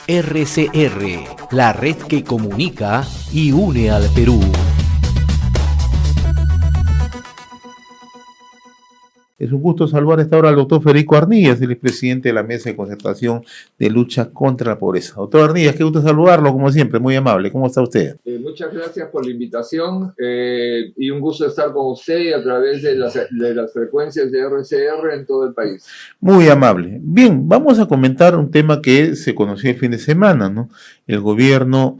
RCR, la red que comunica y une al Perú. Es un gusto saludar a esta hora al doctor Federico Arnillas, el presidente de la Mesa de Concertación de Lucha contra la Pobreza. Doctor Arnillas, qué gusto saludarlo, como siempre, muy amable. ¿Cómo está usted? Muchas gracias por la invitación y un gusto estar con usted y a través de las frecuencias de RCR en todo el país. Muy amable. Bien, vamos a comentar un tema que se conoció el fin de semana, ¿no? El gobierno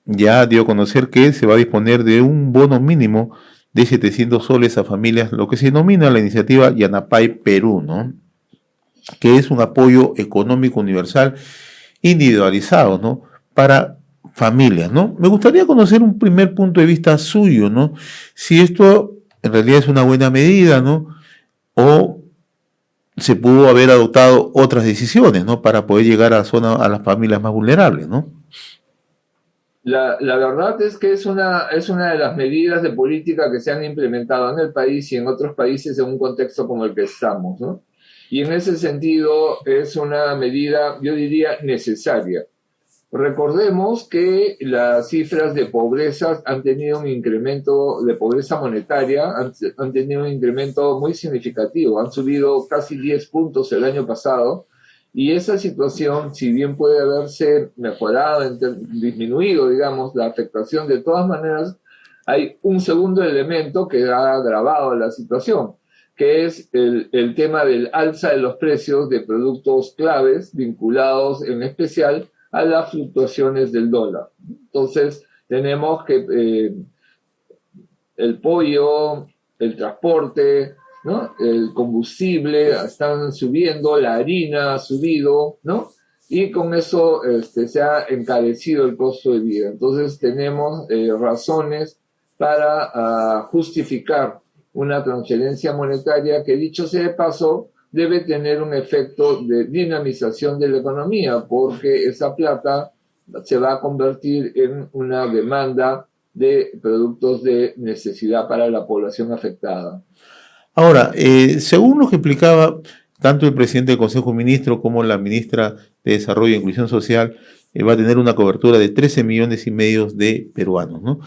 ya dio a conocer que se va a disponer de un bono mínimo de 700 soles a familias, lo que se denomina la iniciativa Yanapay Perú, ¿no? Que es un apoyo económico universal individualizado, ¿no? Para familias, ¿no? Me gustaría conocer un primer punto de vista suyo, ¿no? Si esto en realidad es una buena medida, ¿no? O se pudo haber adoptado otras decisiones, ¿no? Para poder llegar a las familias más vulnerables, ¿no? La verdad es que es una de las medidas de política que se han implementado en el país y en otros países en un contexto como el que estamos, ¿no? Y en ese sentido es una medida, yo diría, necesaria. Recordemos que las cifras de pobreza han tenido un incremento, de pobreza monetaria, han tenido un incremento muy significativo, han subido casi 10 puntos el año pasado, y esa situación, si bien puede haberse mejorado, disminuido, digamos, la afectación, de todas maneras, hay un segundo elemento que ha agravado la situación, que es el tema del alza de los precios de productos claves vinculados en especial a las fluctuaciones del dólar. Entonces, tenemos que el pollo, el transporte, ¿no? El combustible están subiendo, la harina ha subido, ¿no? Y con eso se ha encarecido el costo de vida. Entonces, tenemos razones para justificar una transferencia monetaria que, dicho sea de paso, debe tener un efecto de dinamización de la economía, porque esa plata se va a convertir en una demanda de productos de necesidad para la población afectada. Ahora, según lo que explicaba tanto el presidente del Consejo de Ministros como la ministra de Desarrollo e Inclusión Social, va a tener una cobertura de 13 millones y medio de peruanos, ¿no?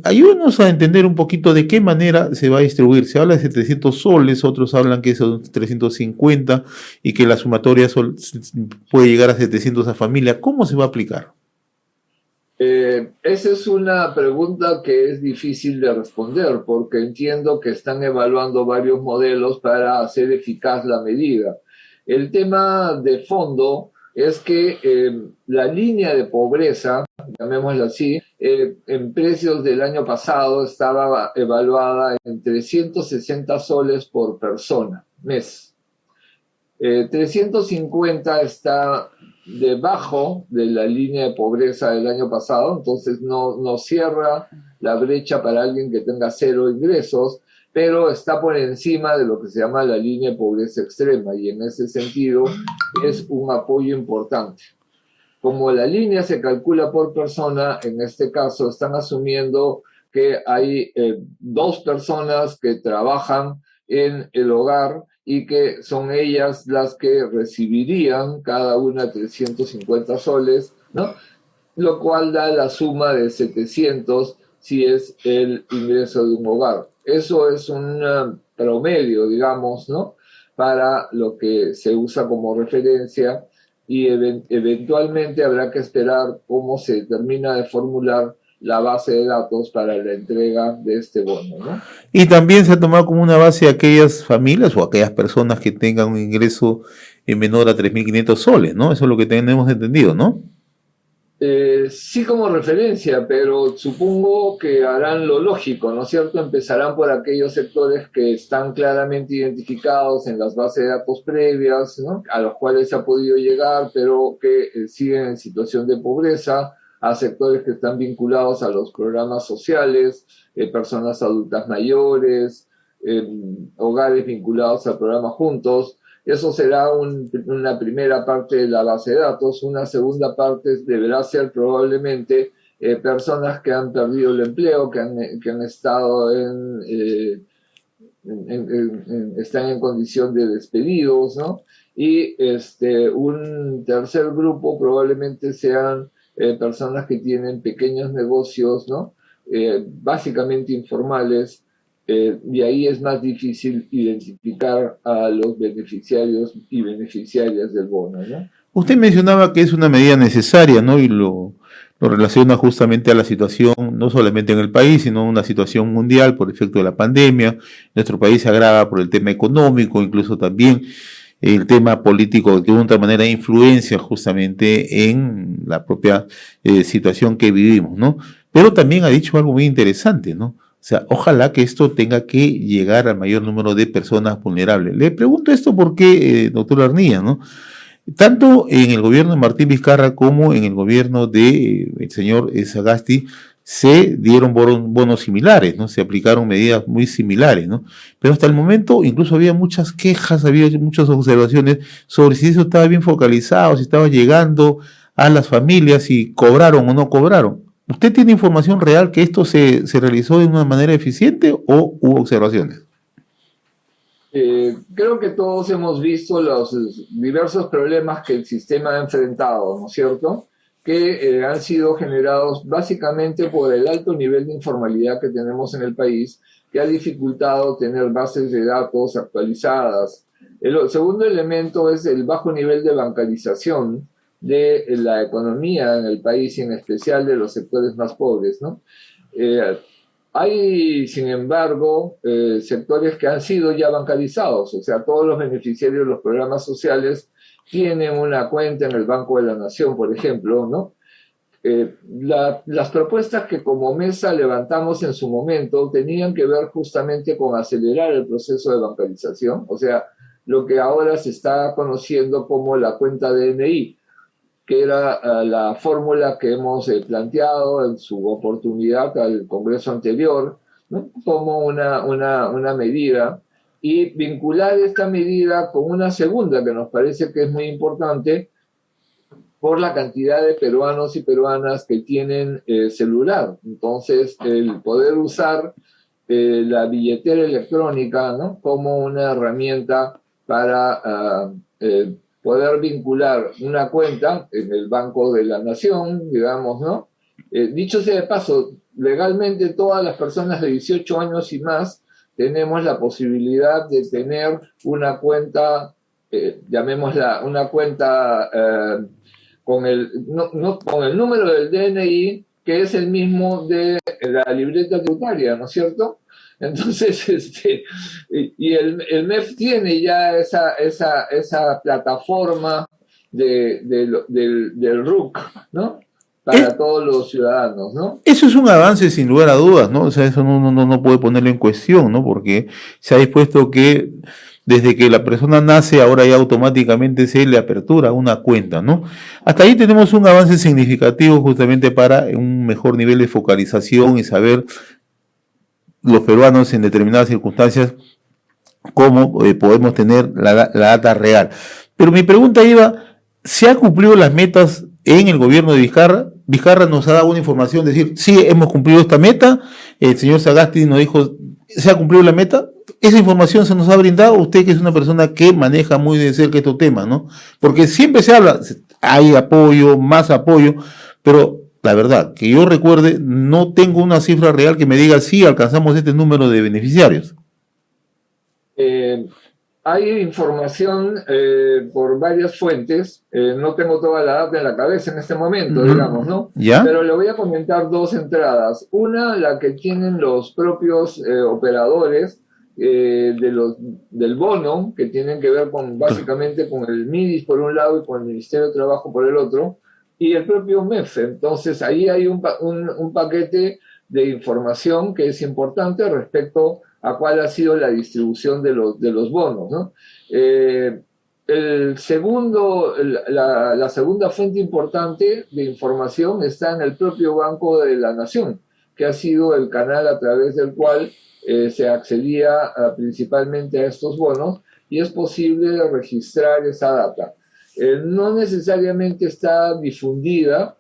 Ayúdenos a entender un poquito de qué manera se va a distribuir. Se habla de 700 soles, otros hablan que son 350 y que la sumatoria puede llegar a 700 a familia. ¿Cómo se va a aplicar? Esa es una pregunta que es difícil de responder porque entiendo que están evaluando varios modelos para hacer eficaz la medida. El tema de fondo es que la línea de pobreza, llamémosla así, en precios del año pasado estaba evaluada en 360 soles por persona, mes. 350 está debajo de la línea de pobreza del año pasado, entonces no cierra la brecha para alguien que tenga cero ingresos, pero está por encima de lo que se llama la línea de pobreza extrema, y en ese sentido es un apoyo importante. Como la línea se calcula por persona, en este caso están asumiendo que hay 2 personas que trabajan en el hogar y que son ellas las que recibirían cada una 350 soles, ¿no? Lo cual da la suma de 700 si es el ingreso de un hogar. Eso es un promedio, digamos, ¿no? Para lo que se usa como referencia, y eventualmente habrá que esperar cómo se termina de formular la base de datos para la entrega de este bono, ¿no? Y también se ha tomado como una base aquellas familias o aquellas personas que tengan un ingreso menor a 3.500 soles, ¿no? Eso es lo que tenemos entendido, ¿no? Sí, como referencia, pero supongo que harán lo lógico, ¿no es cierto? Empezarán por aquellos sectores que están claramente identificados en las bases de datos previas, ¿no? A los cuales se ha podido llegar, pero que siguen en situación de pobreza, a sectores que están vinculados a los programas sociales, personas adultas mayores, hogares vinculados al programa Juntos. Eso será una primera parte de la base de datos. Una segunda parte deberá ser probablemente personas que han perdido el empleo, que han estado están en condición de despedidos, ¿no? y un tercer grupo probablemente sean personas que tienen pequeños negocios, ¿no? Básicamente informales, y ahí es más difícil identificar a los beneficiarios y beneficiarias del bono, ¿no? Usted mencionaba que es una medida necesaria, ¿no? Y lo relaciona justamente a la situación, no solamente en el país, sino una situación mundial por efecto de la pandemia. Nuestro país se agrava por el tema económico, incluso también el tema político que de otra manera influencia justamente en la propia situación que vivimos, ¿no? Pero también ha dicho algo muy interesante, ¿no? O sea, ojalá que esto tenga que llegar al mayor número de personas vulnerables. Le pregunto esto porque, doctor Arnilla, ¿no? Tanto en el gobierno de Martín Vizcarra como en el gobierno de el señor Sagasti se dieron bonos similares, ¿no? Se aplicaron medidas muy similares, ¿no? Pero hasta el momento incluso había muchas quejas, había muchas observaciones sobre si eso estaba bien focalizado, si estaba llegando a las familias, si cobraron o no cobraron. ¿Usted tiene información real que esto se realizó de una manera eficiente o hubo observaciones? Creo que todos hemos visto los diversos problemas que el sistema ha enfrentado, ¿no es cierto? Que han sido generados básicamente por el alto nivel de informalidad que tenemos en el país, que ha dificultado tener bases de datos actualizadas. El segundo elemento es el bajo nivel de bancarización de la economía en el país y en especial de los sectores más pobres, ¿no? Hay, sin embargo, sectores que han sido ya bancarizados, o sea, todos los beneficiarios de los programas sociales tienen una cuenta en el Banco de la Nación, por ejemplo, ¿no? Las propuestas que como mesa levantamos en su momento tenían que ver justamente con acelerar el proceso de bancarización, o sea, lo que ahora se está conociendo como la cuenta DNI, que era la fórmula que hemos planteado en su oportunidad al Congreso anterior, ¿no? Como una medida, y vincular esta medida con una segunda que nos parece que es muy importante por la cantidad de peruanos y peruanas que tienen celular. Entonces, el poder usar la billetera electrónica, ¿no? Como una herramienta para poder vincular una cuenta en el Banco de la Nación, digamos, ¿no? Dicho sea de paso, legalmente todas las personas de 18 años y más tenemos la posibilidad de tener una cuenta, llamémosla una cuenta con el número del DNI, que es el mismo de la libreta tributaria, ¿no es cierto? Entonces, y el MEF tiene ya esa plataforma del RUC, ¿no? Para todos los ciudadanos, ¿no? Eso es un avance sin lugar a dudas, ¿no? O sea, eso no puede ponerlo en cuestión, ¿no? Porque se ha dispuesto que desde que la persona nace, ahora ya automáticamente se le apertura una cuenta, ¿no? Hasta ahí tenemos un avance significativo justamente para un mejor nivel de focalización y saber los peruanos en determinadas circunstancias cómo podemos tener la data real. Pero mi pregunta iba, ¿se ha cumplido las metas en el gobierno de Vizcarra? Vizcarra nos ha dado una información, decir, sí, hemos cumplido esta meta. El señor Sagasti nos dijo, ¿se ha cumplido la meta? Esa información se nos ha brindado, usted que es una persona que maneja muy de cerca estos temas, ¿no? Porque siempre se habla, hay apoyo, más apoyo, pero la verdad, que yo recuerde, no tengo una cifra real que me diga si alcanzamos este número de beneficiarios. Hay información por varias fuentes, no tengo toda la data en la cabeza en este momento, digamos, ¿no? ¿Ya? Pero le voy a comentar dos entradas. Una, la que tienen los propios operadores del bono, que tienen que ver básicamente con el MIDIS por un lado y con el Ministerio de Trabajo por el otro, y el propio MEF. Entonces, ahí hay un paquete de información que es importante respecto a cuál ha sido la distribución de los bonos, ¿no? La segunda fuente importante de información está en el propio Banco de la Nación, que ha sido el canal a través del cual se accedía principalmente a estos bonos, y es posible registrar esa data. No necesariamente está difundida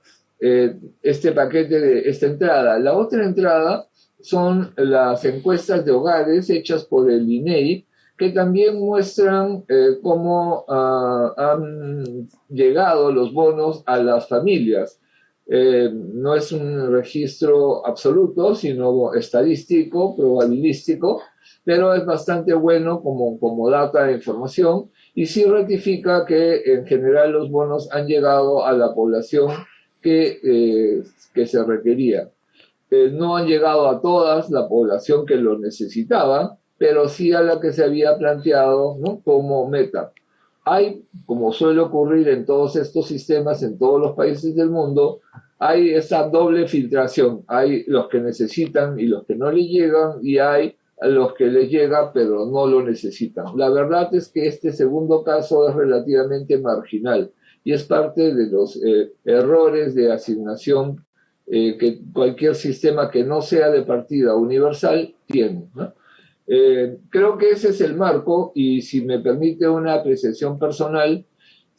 este paquete de esta entrada. La otra entrada son las encuestas de hogares hechas por el INEI, que también muestran cómo han llegado los bonos a las familias. No es un registro absoluto, sino estadístico, probabilístico, pero es bastante bueno como data de información y sí ratifica que en general los bonos han llegado a la población que se requería. No han llegado a todas la población que lo necesitaba, pero sí a la que se había planteado, ¿no?, como meta. Hay, como suele ocurrir en todos estos sistemas, en todos los países del mundo, hay esa doble filtración. Hay los que necesitan y los que no les llegan, y hay a los que les llega pero no lo necesitan. La verdad es que este segundo caso es relativamente marginal y es parte de los errores de asignación que cualquier sistema que no sea de partida universal tiene, ¿no? Creo que ese es el marco, y si me permite una apreciación personal,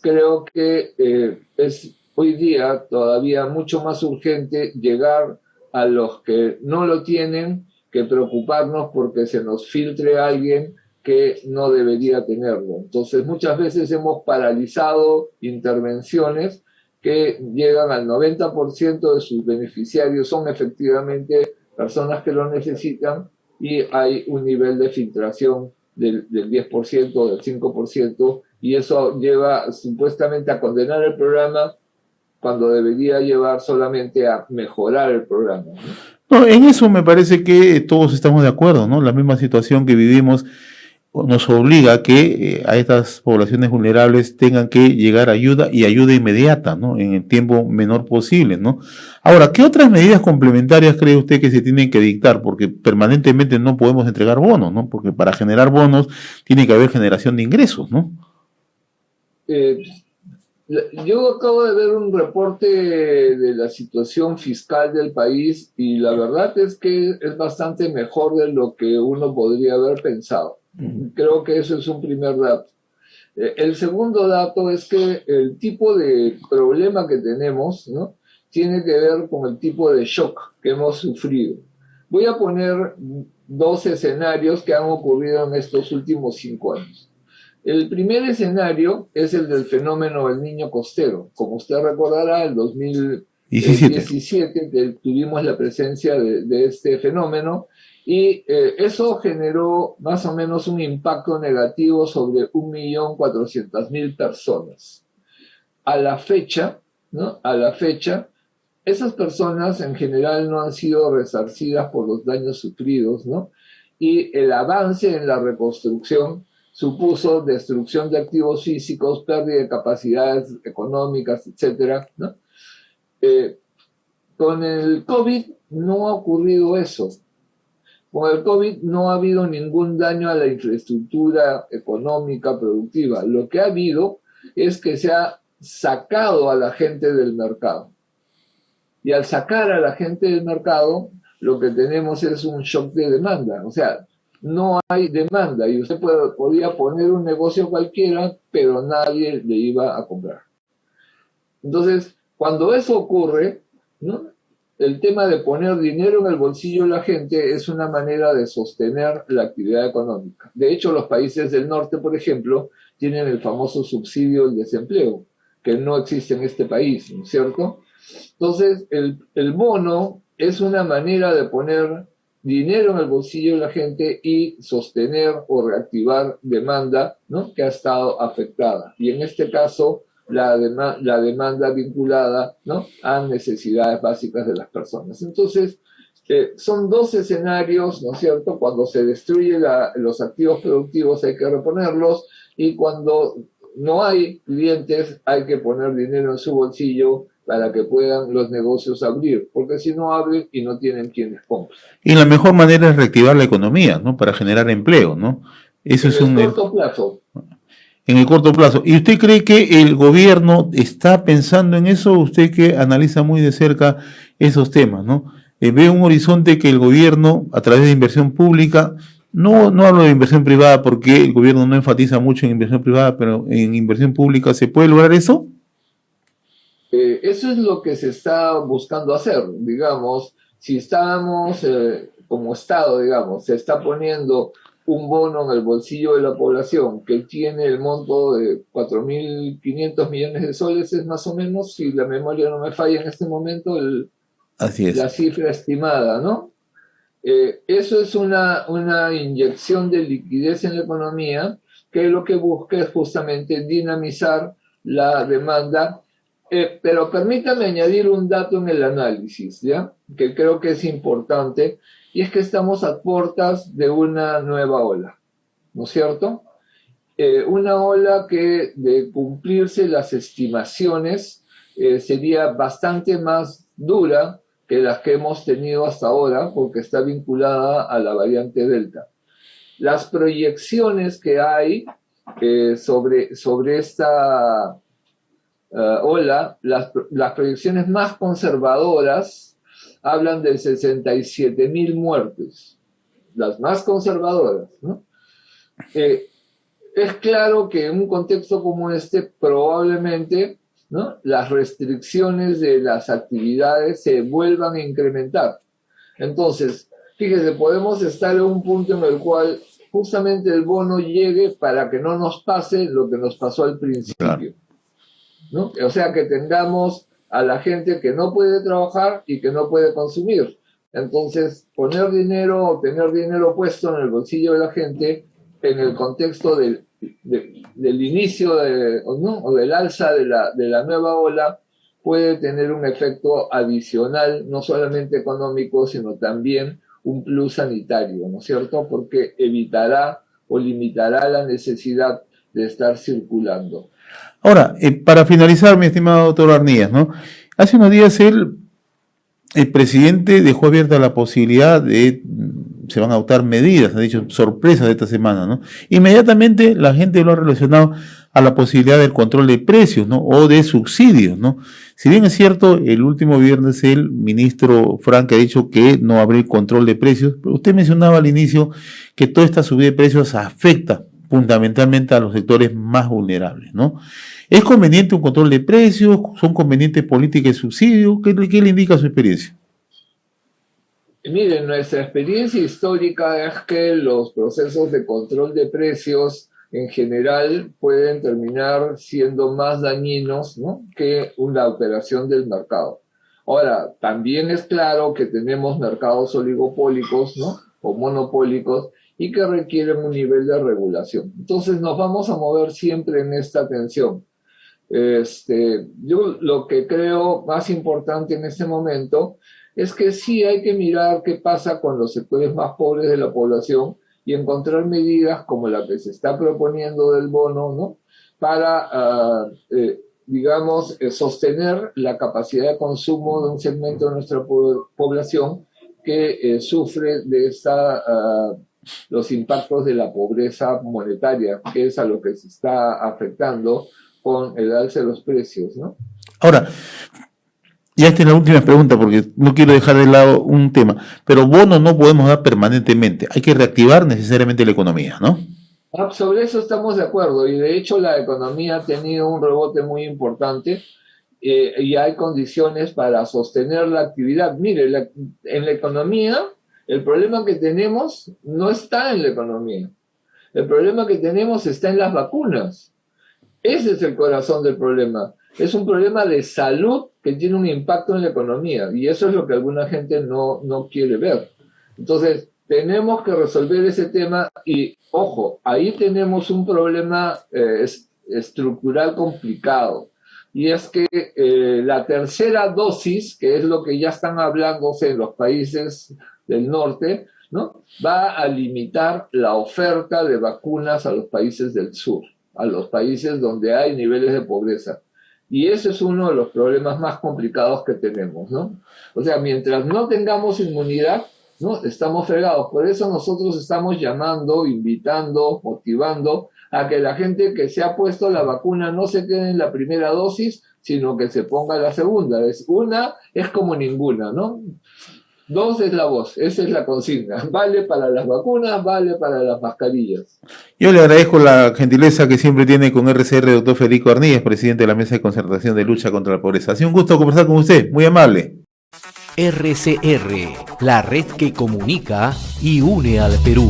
creo que es hoy día todavía mucho más urgente llegar a los que no lo tienen que preocuparnos porque se nos filtre a alguien que no debería tenerlo. Entonces, muchas veces hemos paralizado intervenciones que llegan al 90% de sus beneficiarios, son efectivamente personas que lo necesitan, y hay un nivel de filtración del 10%, del 5%, y eso lleva supuestamente a condenar el programa cuando debería llevar solamente a mejorar el programa, ¿no? No, en eso me parece que todos estamos de acuerdo, ¿no? La misma situación que vivimos nos obliga a que a estas poblaciones vulnerables tengan que llegar ayuda, y ayuda inmediata, ¿no? En el tiempo menor posible, ¿no? Ahora, ¿qué otras medidas complementarias cree usted que se tienen que dictar? Porque permanentemente no podemos entregar bonos, ¿no? Porque para generar bonos tiene que haber generación de ingresos, ¿no? Eh, Yo acabo de ver un reporte de la situación fiscal del país y la verdad es que es bastante mejor de lo que uno podría haber pensado. Creo que eso es un primer dato. El segundo dato es que el tipo de problema que tenemos, ¿no?, tiene que ver con el tipo de shock que hemos sufrido. Voy a poner dos escenarios que han ocurrido en estos últimos 5 años. El primer escenario es el del fenómeno del niño costero. Como usted recordará, en 2017 tuvimos la presencia de este fenómeno, y eso generó más o menos un impacto negativo sobre 1.400.000 personas. A la fecha, ¿no?, esas personas en general no han sido resarcidas por los daños sufridos, ¿no? Y el avance en la reconstrucción supuso destrucción de activos físicos, pérdida de capacidades económicas, etcétera, ¿no? Con el COVID no ha ocurrido eso. Con el COVID no ha habido ningún daño a la infraestructura económica productiva. Lo que ha habido es que se ha sacado a la gente del mercado. Y al sacar a la gente del mercado, lo que tenemos es un shock de demanda. O sea, no hay demanda y usted podía poner un negocio cualquiera, pero nadie le iba a comprar. Entonces, cuando eso ocurre, ¿no?, el tema de poner dinero en el bolsillo de la gente es una manera de sostener la actividad económica. De hecho, los países del norte, por ejemplo, tienen el famoso subsidio del desempleo, que no existe en este país, ¿no es cierto? Entonces, el bono es una manera de poner dinero en el bolsillo de la gente y sostener o reactivar demanda, ¿no?, que ha estado afectada. Y en este caso, la demanda vinculada, ¿no?, a necesidades básicas de las personas. Entonces, son dos escenarios, ¿no es cierto? Cuando se destruyen los activos productivos hay que reponerlos, y cuando no hay clientes hay que poner dinero en su bolsillo para que puedan los negocios abrir, porque si no abren y no tienen quienes compren. Y la mejor manera es reactivar la economía, ¿no? Para generar empleo, ¿no? Eso es En el corto plazo. En el corto plazo. ¿Y usted cree que el gobierno está pensando en eso? Usted que analiza muy de cerca esos temas, ¿no? Ve un horizonte que el gobierno, a través de inversión pública, no hablo de inversión privada porque el gobierno no enfatiza mucho en inversión privada, pero en inversión pública, ¿se puede lograr eso? Eso es lo que se está buscando hacer, digamos. Si estábamos como Estado, digamos, se está poniendo un bono en el bolsillo de la población que tiene el monto de 4.500 millones de soles, es más o menos, si la memoria no me falla en este momento, Así es. la cifra estimada, ¿no? Eso es una inyección de liquidez en la economía que lo que busca es justamente dinamizar la demanda. Pero permítame añadir un dato en el análisis, ¿ya? Que creo que es importante, y es que estamos a puertas de una nueva ola, ¿no es cierto? Una ola que, de cumplirse las estimaciones, sería bastante más dura que las que hemos tenido hasta ahora, porque está vinculada a la variante Delta. Las proyecciones que hay sobre esta ola, las proyecciones más conservadoras hablan de 67.000 muertes, las más conservadoras, ¿no? Es claro que en un contexto como este, probablemente, ¿no?, las restricciones de las actividades se vuelvan a incrementar. Entonces, fíjese, podemos estar en un punto en el cual justamente el bono llegue para que no nos pase lo que nos pasó al principio. Claro. ¿No? O sea, que tengamos a la gente que no puede trabajar y que no puede consumir. Entonces, poner dinero o tener dinero puesto en el bolsillo de la gente en el contexto del inicio o del alza de la nueva ola puede tener un efecto adicional, no solamente económico, sino también un plus sanitario, ¿no es cierto? Porque evitará o limitará la necesidad de estar circulando. Ahora, para finalizar, mi estimado doctor Arnillas, ¿no? Hace unos días el presidente dejó abierta la posibilidad de, se van a adoptar medidas, ha dicho, sorpresas de esta semana, ¿no? Inmediatamente la gente lo ha relacionado a la posibilidad del control de precios, ¿no? O de subsidios, ¿no? Si bien es cierto, el último viernes el ministro Frank ha dicho que no habrá control de precios, pero usted mencionaba al inicio que toda esta subida de precios afecta fundamentalmente a los sectores más vulnerables, ¿no? ¿Es conveniente un control de precios? ¿Son convenientes políticas de subsidio? ¿Qué le indica su experiencia? Miren, nuestra experiencia histórica es que los procesos de control de precios en general pueden terminar siendo más dañinos, ¿no?, que una operación del mercado. Ahora, también es claro que tenemos mercados oligopólicos, ¿no?, o monopólicos, y que requieren un nivel de regulación. Entonces nos vamos a mover siempre en esta tensión. Yo lo que creo más importante en este momento es que sí hay que mirar qué pasa con los sectores más pobres de la población y encontrar medidas como la que se está proponiendo del bono, ¿no?, para, digamos, sostener la capacidad de consumo de un segmento de nuestra población que sufre de los impactos de la pobreza monetaria, que es a lo que se está afectando con el alza de los precios, ¿no? Ahora, ya esta es la última pregunta porque no quiero dejar de lado un tema, pero bonos no podemos dar permanentemente, hay que reactivar necesariamente la economía, ¿no? Sobre eso estamos de acuerdo, y de hecho la economía ha tenido un rebote muy importante y hay condiciones para sostener la actividad. Mire, en la economía, el problema que tenemos no está en la economía, el problema que tenemos está en las vacunas. Ese es el corazón del problema. Es un problema de salud que tiene un impacto en la economía, y eso es lo que alguna gente no quiere ver. Entonces, tenemos que resolver ese tema y, ojo, ahí tenemos un problema estructural complicado, y es que la tercera dosis, que es lo que ya están hablándose en los países del norte, ¿no?, va a limitar la oferta de vacunas a los países del sur, a los países donde hay niveles de pobreza. Y ese es uno de los problemas más complicados que tenemos, ¿no? O sea, mientras no tengamos inmunidad, ¿no?, estamos fregados. Por eso nosotros estamos llamando, invitando, motivando a que la gente que se ha puesto la vacuna no se quede en la primera dosis, sino que se ponga la segunda. Una es como ninguna, ¿no? 2 es la voz, esa es la consigna. Vale para las vacunas, vale para las mascarillas. Yo le agradezco la gentileza que siempre tiene con RCR, doctor Federico Arnillas, presidente de la Mesa de Concertación de Lucha contra la Pobreza. Ha sido un gusto conversar con usted, muy amable. RCR, la red que comunica y une al Perú.